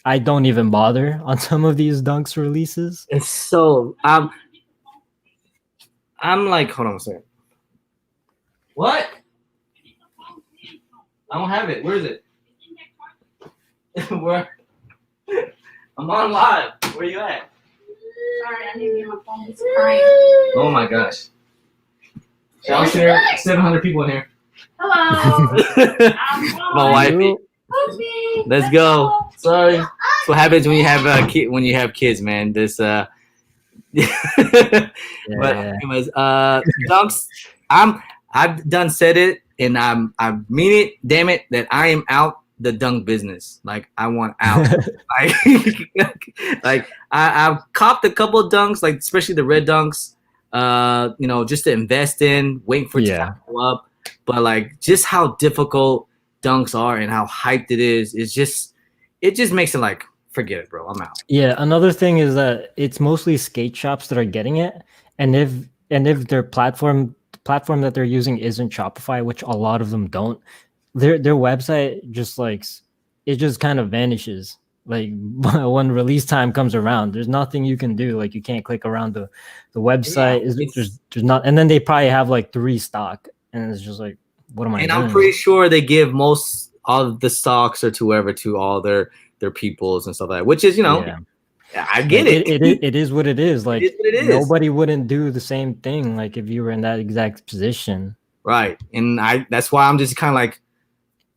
Speaker 2: I don't even bother on some of these dunks releases.
Speaker 1: It's so I'm like, hold on a second. What? I don't have it. Where is it? Where? I'm on live. Where you at?
Speaker 3: Sorry, I didn't get my phone. It's crying.
Speaker 1: Oh my gosh. Shout here. 700 people in here.
Speaker 3: Hello.
Speaker 1: My wifey. Let's go. Sorry. That's what happens when you have kids, man. This But anyways, dunks. I've done said it, and I mean it. Damn it, that I am out the dunk business. Like I want out. like I've copped a couple of dunks, like especially the red dunks. Just to invest in, waiting for it to go up. But like just how difficult dunks are and how hyped it is just makes it like forget it, bro. I'm out.
Speaker 2: Yeah, another thing is that it's mostly skate shops that are getting it, and if their platform that they're using isn't Shopify, which a lot of them don't, their website just like it just kind of vanishes. Like when release time comes around, there's nothing you can do. Like you can't click around the website. There's not, and then they probably have like 3 stock, and it's just like, what am I doing?
Speaker 1: I'm pretty sure they give most of the stocks or to whoever to all their peoples and stuff like that, which is I get
Speaker 2: it. It is what it is. Like
Speaker 1: it is.
Speaker 2: Nobody wouldn't do the same thing like if you were in that exact position.
Speaker 1: Right. And that's why I'm just kind of like,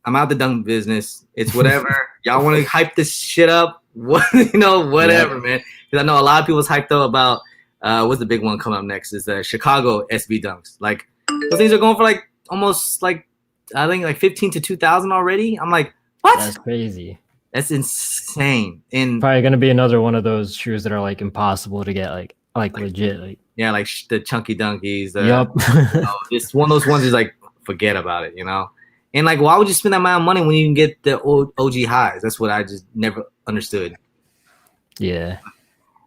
Speaker 1: I'm out the dunk business. It's whatever. Y'all want to hype this shit up? Whatever, man. Because I know a lot of people's hyped up about what's the big one coming up next is the Chicago SB dunks. Like those things are going for like almost like I think like 15 to 2,000 already. I'm like, what?
Speaker 2: That's crazy.
Speaker 1: That's insane. And
Speaker 2: probably gonna be another one of those shoes that are like impossible to get like legit. Like
Speaker 1: like the chunky dunkies.
Speaker 2: Yep.
Speaker 1: It's one of those ones is like forget about it, And like, why would you spend that amount of money when you can get the OG highs? That's what I just never understood.
Speaker 2: Yeah.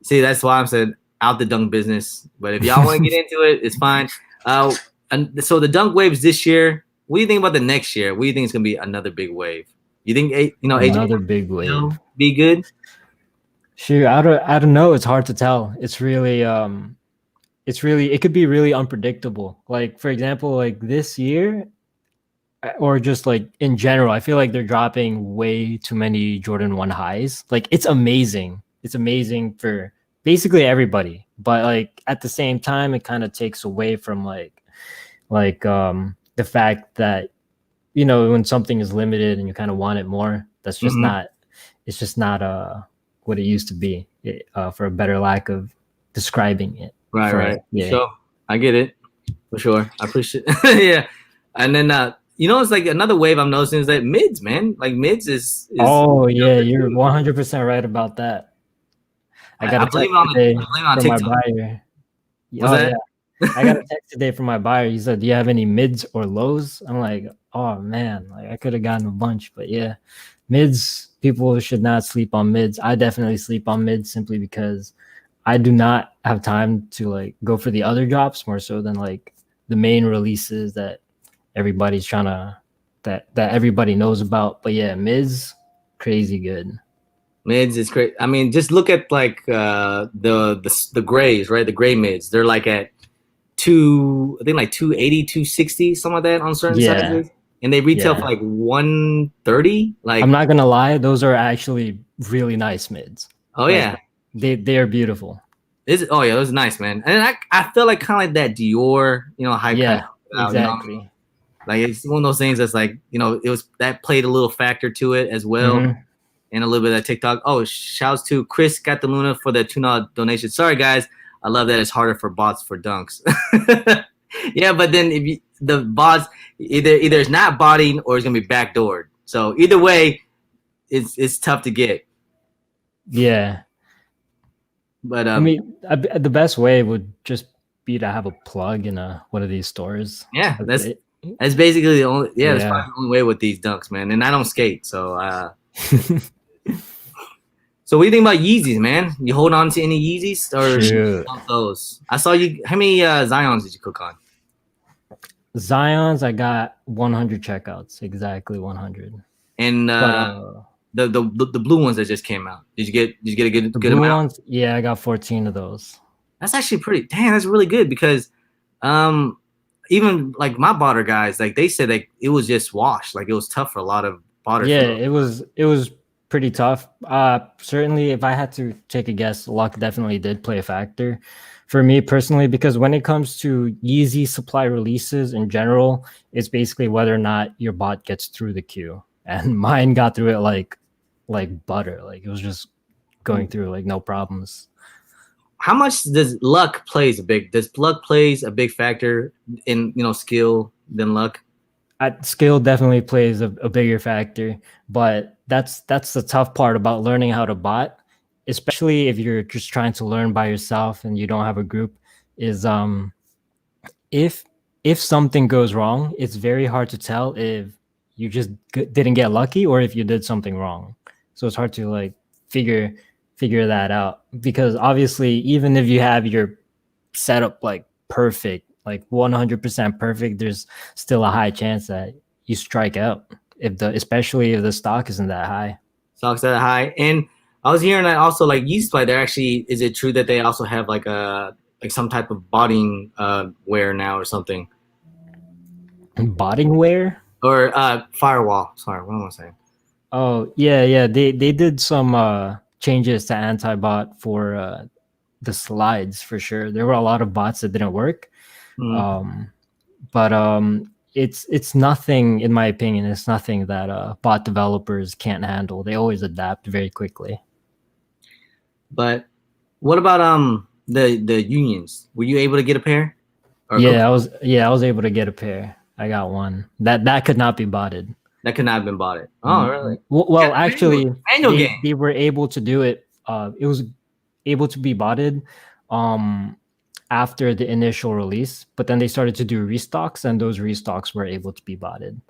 Speaker 1: See, that's why I'm saying out the dunk business. But if y'all want to get into it, it's fine. And so the dunk waves this year. What do you think about the next year? What do you think is gonna be another big wave? You think
Speaker 2: another big wave
Speaker 1: be good?
Speaker 2: Sure, I don't know. It's hard to tell. It's really it could be really unpredictable. Like for example, like this year, or just like in general, I feel like they're dropping way too many Jordan 1 highs. Like it's amazing. It's amazing for basically everybody, but like at the same time, it kind of takes away from like the fact that when something is limited and you kind of want it more, that's just not. It's just not what it used to be. For a better lack of describing it.
Speaker 1: Right.
Speaker 2: Yeah.
Speaker 1: Sure. I get it. For sure. I appreciate yeah. And then it's like another wave I'm noticing is that mids, man. Like mids is
Speaker 2: oh yeah, you're 100% right about that. I got a text today from my buyer.
Speaker 1: What's that?
Speaker 2: Yeah. I got a text today from my buyer. He said, "Do you have any mids or lows?" I'm like, "Oh man, like I could have gotten a bunch, but yeah, mids. People should not sleep on mids. I definitely sleep on mids simply because I do not have time to like go for the other drops more so than like the main releases that everybody's trying to that everybody knows about. But yeah, mids, crazy good.
Speaker 1: Mids is great. I mean, just look at like the grays, right? The gray mids. They're like at I think like 280, 260, something like that on certain sizes. And they retail for like 130. Like
Speaker 2: I'm not gonna lie, those are actually really nice mids.
Speaker 1: Oh like,
Speaker 2: yeah. They are beautiful.
Speaker 1: Oh yeah, those are nice, man. And I feel like kind of like that Dior, hype.
Speaker 2: Yeah, exactly.
Speaker 1: You know what I mean? Like it's one of those things that's like, it was that played a little factor to it as well. And a little bit of that TikTok. Oh, shouts to Chris Cataluna for the $2 donation. Sorry guys, I love that it's harder for bots for dunks. Yeah, but then if the bots either it's not botting or it's gonna be backdoored. So either way, it's tough to get.
Speaker 2: Yeah.
Speaker 1: But
Speaker 2: I mean, the best way would just be to have a plug in one of these stores.
Speaker 1: Yeah, that's basically the only. Yeah, that's probably the only way with these dunks, man. And I don't skate, so. So what do you think about Yeezys, man? You hold on to any Yeezys or those? I saw you. How many Zions did you cook on?
Speaker 2: Zions, I got 100 checkouts, exactly 100.
Speaker 1: And the blue ones that just came out. Did you get a good
Speaker 2: blue
Speaker 1: amount?
Speaker 2: Ones, yeah, I got 14 of those.
Speaker 1: That's actually pretty. Damn, that's really good because, even like my botter guys, like they said like it was just washed, like it was tough for a lot of botters.
Speaker 2: Yeah, it was pretty tough. Certainly, if I had to take a guess, luck definitely did play a factor for me personally, because when it comes to Yeezy supply releases in general, it's basically whether or not your bot gets through the queue, and mine got through it like butter. Like it was just going through like no problems.
Speaker 1: How much does luck plays a big factor in skill than luck?
Speaker 2: Skill definitely plays a bigger factor, but that's the tough part about learning how to bot, especially if you're just trying to learn by yourself and you don't have a group, is if something goes wrong, it's very hard to tell if you just didn't get lucky or if you did something wrong. So it's hard to like figure that out, because obviously even if you have your setup like perfect, like 100% perfect, there's still a high chance that you strike out especially if the stock isn't that high.
Speaker 1: Stock's that high. And I was hearing that also like Yeezy Supply, they're actually, is it true that they also have like some type of botting wear now or something?
Speaker 2: Botting wear?
Speaker 1: Or firewall. Sorry, what am I saying?
Speaker 2: Oh yeah. They did some changes to anti-bot for the slides for sure. There were a lot of bots that didn't work. But it's nothing, in my opinion, it's nothing that bot developers can't handle. They always adapt very quickly.
Speaker 1: But what about the unions? Were you able to get a pair?
Speaker 2: I was able to get a pair. I got one. That could not be botted.
Speaker 1: That could not have been botted. Oh, really?
Speaker 2: Well, actually, they were able to do it. It was able to be botted after the initial release, but then they started to do restocks, and those restocks were able to be botted.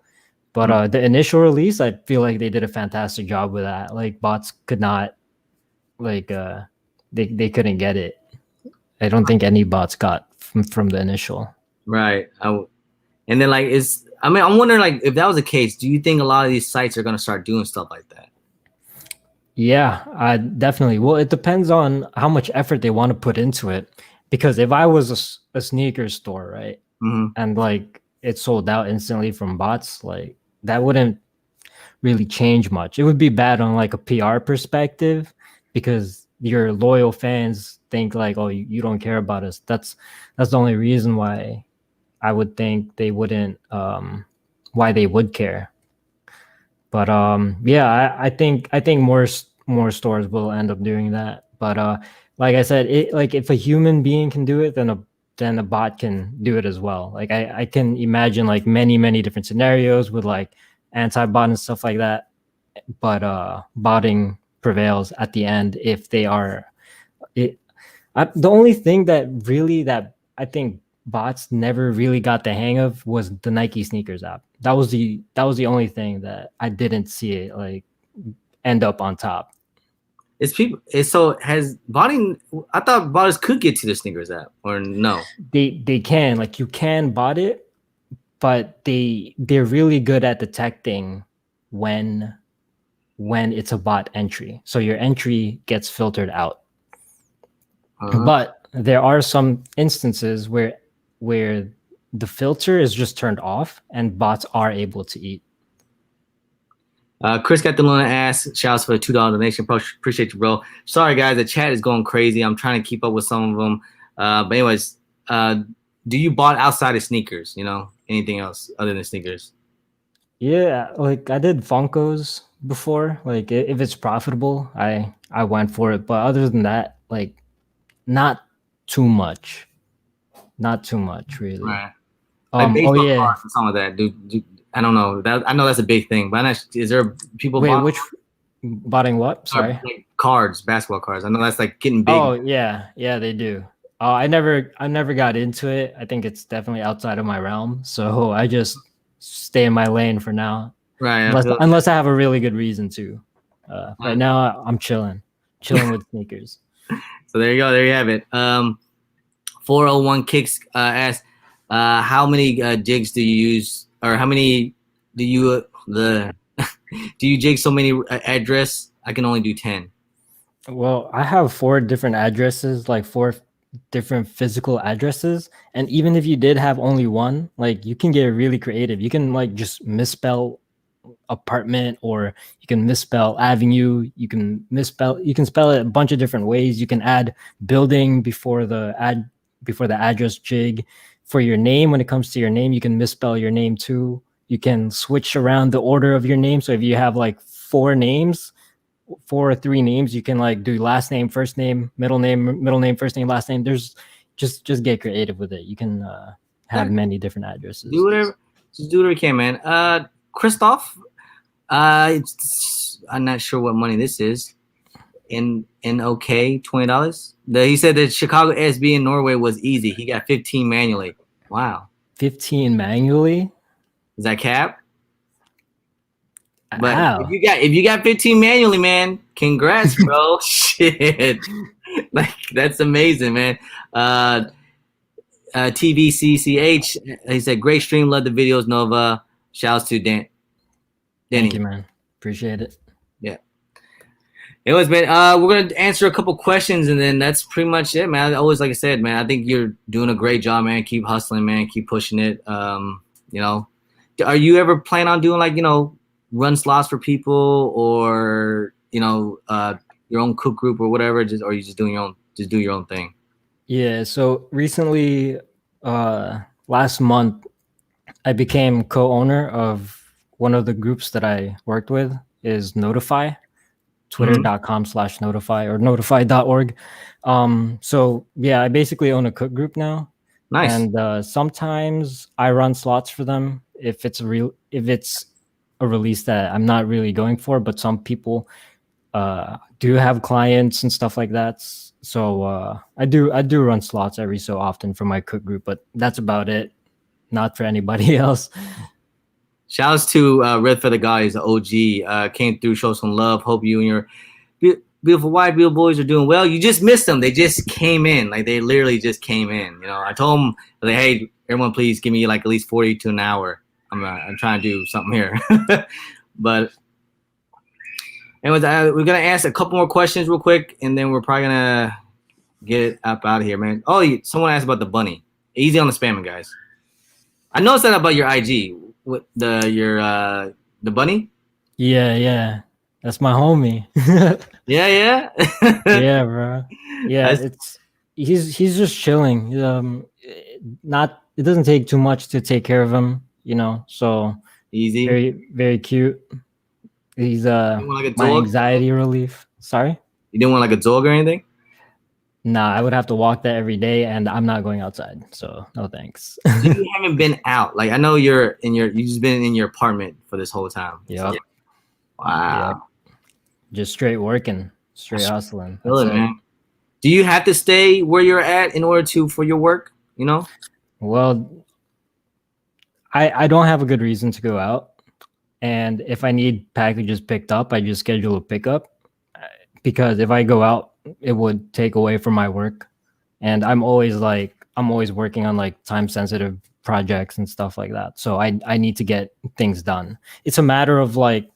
Speaker 2: But the initial release, I feel like they did a fantastic job with that. Like bots could not, like they couldn't get it. I don't think any bots got from the initial.
Speaker 1: Right. And then like I'm wondering like if that was the case, do you think a lot of these sites are going to start doing stuff like that?
Speaker 2: Yeah, definitely. Well, it depends on how much effort they want to put into it. Because if I was a sneaker store, right, and like it sold out instantly from bots, like that wouldn't really change much. It would be bad on like a PR perspective, because your loyal fans think like, oh, you don't care about us. That's the only reason why I would think they wouldn't why they would care. But yeah, I think more stores will end up doing that. But like I said, like if a human being can do it, then a bot can do it as well. Like I can imagine like many different scenarios with like anti-bot and stuff like that. But botting prevails at the end if they are it. The only thing that I think bots never really got the hang of was the Nike sneakers app. That was the only thing that I didn't see it like end up on top.
Speaker 1: It's people. It's so has botting. I thought botters could get to the sneakers app, or no?
Speaker 2: They can, like, you can bot it, but they're really good at detecting when it's a bot entry. So your entry gets filtered out. But there are some instances where the filter is just turned off and bots are able to eat.
Speaker 1: Chris Cataluna asks, shouts for the $2 donation. Appreciate you, bro. Sorry, guys, the chat is going crazy. I'm trying to keep up with some of them. But anyways, do you bot outside of sneakers? You know, anything else other than sneakers?
Speaker 2: Yeah, like I did Funkos before. Like if it's profitable, I went for it. But other than that, like not too much. Not too much, really.
Speaker 1: Right. Like
Speaker 2: Oh
Speaker 1: baseball
Speaker 2: yeah.
Speaker 1: cards and some of that. I don't know. I know that's a big thing. But is there people
Speaker 2: Wait, botting what? Sorry.
Speaker 1: like cards, basketball cards? I know that's like getting big.
Speaker 2: Oh yeah, they do. I never got into it. I think it's definitely outside of my realm. So I just stay in my lane for now.
Speaker 1: Right.
Speaker 2: Unless I have a really good reason to. Right now I'm chilling with sneakers.
Speaker 1: So there you go. There you have it. 401 Kicks asks, how many jigs do you use, or how many do you do you jig so many address? I can only do 10.
Speaker 2: Well, I have 4 different addresses, like 4 different physical addresses, and even if you did have only one, like you can get really creative. You can like just misspell apartment, or you can misspell avenue. You can spell it a bunch of different ways. You can add building before the address jig. For your name, when it comes to your name, you can misspell your name too. You can switch around the order of your name. So if you have like 4 or 3 names, you can like do last name, first name, middle name, first name, last name. There's just get creative with it. You can have many different addresses.
Speaker 1: Do whatever you can, man. Christoph, I'm not sure what money this is. NOK, $20. He said that Chicago SB in Norway was easy. He got 15 manually. Wow.
Speaker 2: 15 manually?
Speaker 1: Is that cap? But
Speaker 2: Wow.
Speaker 1: if you got 15 manually, man, congrats, bro. Shit. Like that's amazing, man. TVCCH, he said, great stream, love the videos, Nova. Shouts to Danny.
Speaker 2: Thank you, man. Appreciate it.
Speaker 1: Yeah. Anyways, man, we're gonna answer a couple questions, and then that's pretty much it, man. Like I said, man, I think you're doing a great job, man. Keep hustling, man. Keep pushing it. You know, are you ever planning on doing, like, you know, run slots for people, or, you know, your own cook group or whatever, or you just do your own thing?
Speaker 2: Yeah. So recently, last month, I became co-owner of one of the groups that I worked with, is Notify. Twitter.com/notify or notify.org. So yeah, I basically own a cook group now.
Speaker 1: Nice.
Speaker 2: And sometimes I run slots for them if it's a release that I'm not really going for, but some people do have clients and stuff like that. So I do run slots every so often for my cook group, but that's about it. Not for anybody else.
Speaker 1: Shouts to Red Feather Guys, the OG. Came through, show some love. Hope you and your beautiful wife, beautiful boys are doing well. You just missed them. They just came in. Like, they literally just came in. You know, I told them, like, hey, everyone, please give me like at least 40 to an hour. I'm trying to do something here. But anyways, we're gonna ask a couple more questions real quick, and then we're probably gonna get it up out of here, man. Oh, someone asked about the bunny. Easy on the spamming, guys. I noticed that about your IG. With the bunny?
Speaker 2: Yeah. That's my homie.
Speaker 1: Yeah.
Speaker 2: Yeah, bro. Yeah, he's just chilling. It doesn't take too much to take care of him, you know. So
Speaker 1: Easy.
Speaker 2: Very, very cute. He's
Speaker 1: You want like a
Speaker 2: my
Speaker 1: dog?
Speaker 2: anxiety relief. Sorry?
Speaker 1: You didn't want like a dog or anything?
Speaker 2: Nah, I would have to walk that every day, and I'm not going outside. So no thanks.
Speaker 1: So you haven't been out. Like I know you just been in your apartment for this whole time.
Speaker 2: Yep.
Speaker 1: So, wow.
Speaker 2: Yep. Just straight working, straight hustling.
Speaker 1: Feel
Speaker 2: That's
Speaker 1: it,
Speaker 2: it.
Speaker 1: man. Do you have to stay where you're at in order for your work? You know?
Speaker 2: Well, I don't have a good reason to go out. And if I need packages picked up, I just schedule a pickup because if I go out, it would take away from my work. And I'm always working on like time sensitive projects and stuff like that. So I need to get things done. It's a matter of like,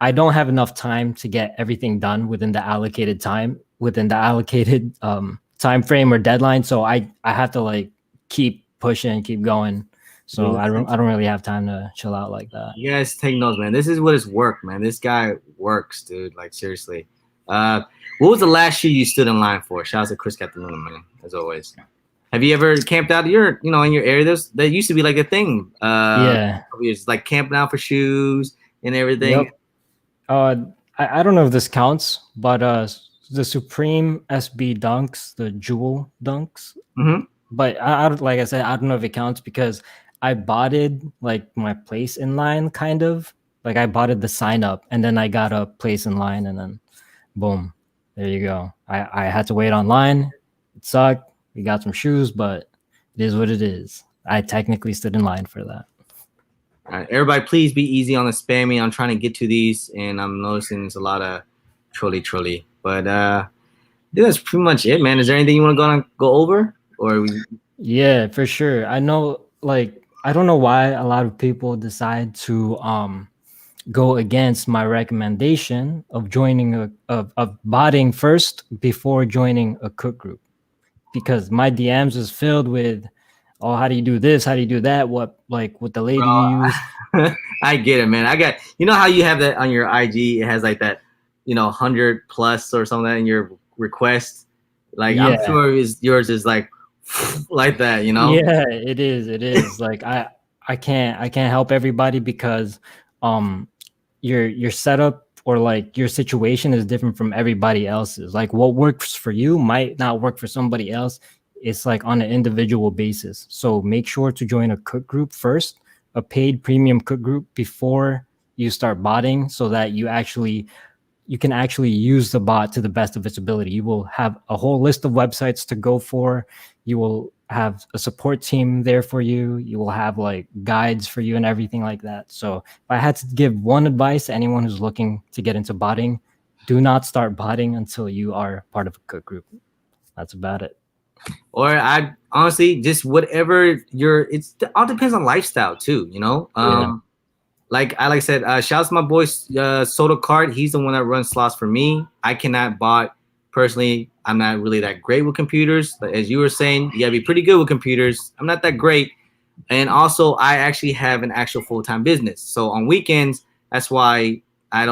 Speaker 2: I don't have enough time to get everything done within the allocated time, within the allocated time frame or deadline. So I have to like keep pushing, keep going. So
Speaker 1: Yeah.
Speaker 2: I don't really have time to chill out like that.
Speaker 1: You guys take notes, man. This is what is work, man. This guy works, dude. Like seriously. What was the last shoe you stood in line for? Shout out to Chris Cataluna, man. As always. Have you ever camped out in your area? That used to be like a thing.
Speaker 2: Yeah.
Speaker 1: It's like camping out for shoes and everything.
Speaker 2: Yep. I don't know if this counts, but the Supreme SB Dunks, the Jewel Dunks.
Speaker 1: Mm-hmm.
Speaker 2: But like I said, I don't know if it counts because I botted like my place in line, kind of. Like I botted the sign up, and then I got a place in line, and then boom, there you go. I had to wait online. It sucked. We got some shoes, but it is what it is. I technically stood in line for that.
Speaker 1: All right, everybody, please be easy on the spamming. I'm trying to get to these, and I'm noticing there's a lot of trolley. But I think that's pretty much it, man. Is there anything you want to go over, or
Speaker 2: Yeah, for sure. I know, like, I don't know why a lot of people decide to go against my recommendation of joining of botting first before joining a cook group, because my DMs is filled with, oh, how do you do this? How do you do that? What the lady you use?
Speaker 1: I get it, man. I got, how you have that on your IG. It has like that, 100 plus or something like that in your request. Like
Speaker 2: Yeah.
Speaker 1: I'm sure yours is like like that,
Speaker 2: Yeah, it is. Like I can't help everybody because your setup or like your situation is different from everybody else's. Like what works for you might not work for somebody else. It's like on an individual basis. So make sure to join a cook group first, a paid premium cook group before you start botting, so that you can actually use the bot to the best of its ability. You will have a whole list of websites to go for. You will have a support team there for you. You will have like guides for you and everything like that. So if I had to give one advice to anyone who's looking to get into botting, do not start botting until you are part of a cook group. That's about it.
Speaker 1: Or I honestly just whatever it all depends on lifestyle too,
Speaker 2: Yeah.
Speaker 1: Like I said, shout out to my boy Soda Card. He's the one that runs slots for me. I cannot bot personally. I'm not really that great with computers, but as you were saying, you gotta be pretty good with computers. I'm not that great, and also I actually have an actual full-time business. So on weekends, that's why I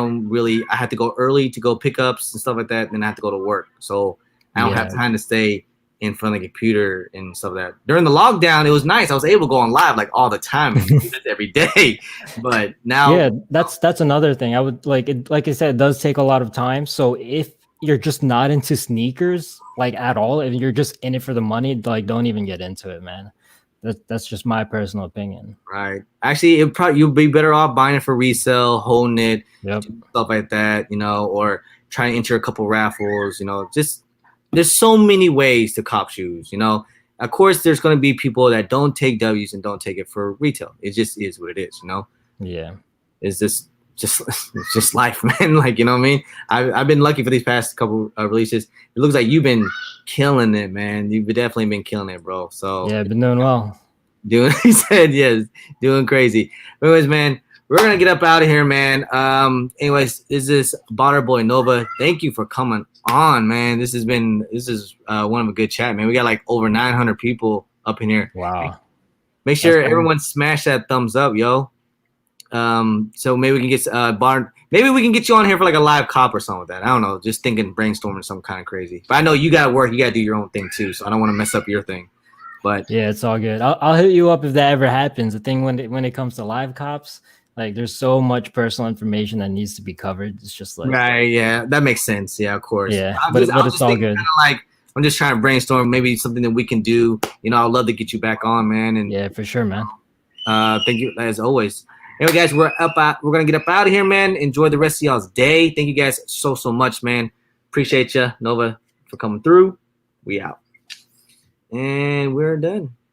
Speaker 1: have to go early to go pickups and stuff like that. Then I have to go to work, so I don't have time to stay in front of the computer and stuff like that. During the lockdown, it was nice. I was able to go on live like all the time and do this every day. But now,
Speaker 2: yeah, that's another thing. I would like I said, it does take a lot of time. So if you're just not into sneakers like at all, if you're just in it for the money, like don't even get into it, man. That's just my personal opinion.
Speaker 1: Right. Actually, you'll be better off buying it for resale, holding it, stuff like that, or trying to enter a couple raffles, just. There's so many ways to cop shoes, Of course, there's going to be people that don't take W's and don't take it for retail. It just is what it is,
Speaker 2: Yeah.
Speaker 1: It's just life, man. Like, you know what I mean? I've been lucky for these past couple releases. It looks like you've been killing it, man. You've definitely been killing it, bro. So
Speaker 2: yeah, I've been doing well.
Speaker 1: He said, yes, doing crazy. But anyways, man, we're gonna get up out of here, man. Anyways, this is Botterboynova. Thank you for coming on, man. This is one of a good chat, man. We got like over 900 people up in here.
Speaker 2: Wow.
Speaker 1: Make sure everyone smash that thumbs up, yo. So maybe we can get maybe we can get you on here for like a live cop or something like that. I don't know. Just thinking, brainstorming something kind of crazy. But I know you gotta work. You gotta do your own thing too. So I don't want to mess up your thing. But
Speaker 2: Yeah, it's all good. I'll hit you up if that ever happens. The thing when it comes to live cops, like there's so much personal information that needs to be covered. It's just like
Speaker 1: right, yeah, that makes sense. Yeah, of course.
Speaker 2: yeah,
Speaker 1: I
Speaker 2: but
Speaker 1: was
Speaker 2: it's
Speaker 1: just
Speaker 2: all
Speaker 1: thinking
Speaker 2: good.
Speaker 1: kind of like I'm just trying to brainstorm maybe something that we can do. You know, I'd love to get you back on, man. And
Speaker 2: Yeah, for sure, man.
Speaker 1: thank you as always. Anyway, guys, we're gonna get up out of here, man. Enjoy the rest of y'all's day. Thank you guys so much, man. Appreciate you, Nova, for coming through. We out. And we're done.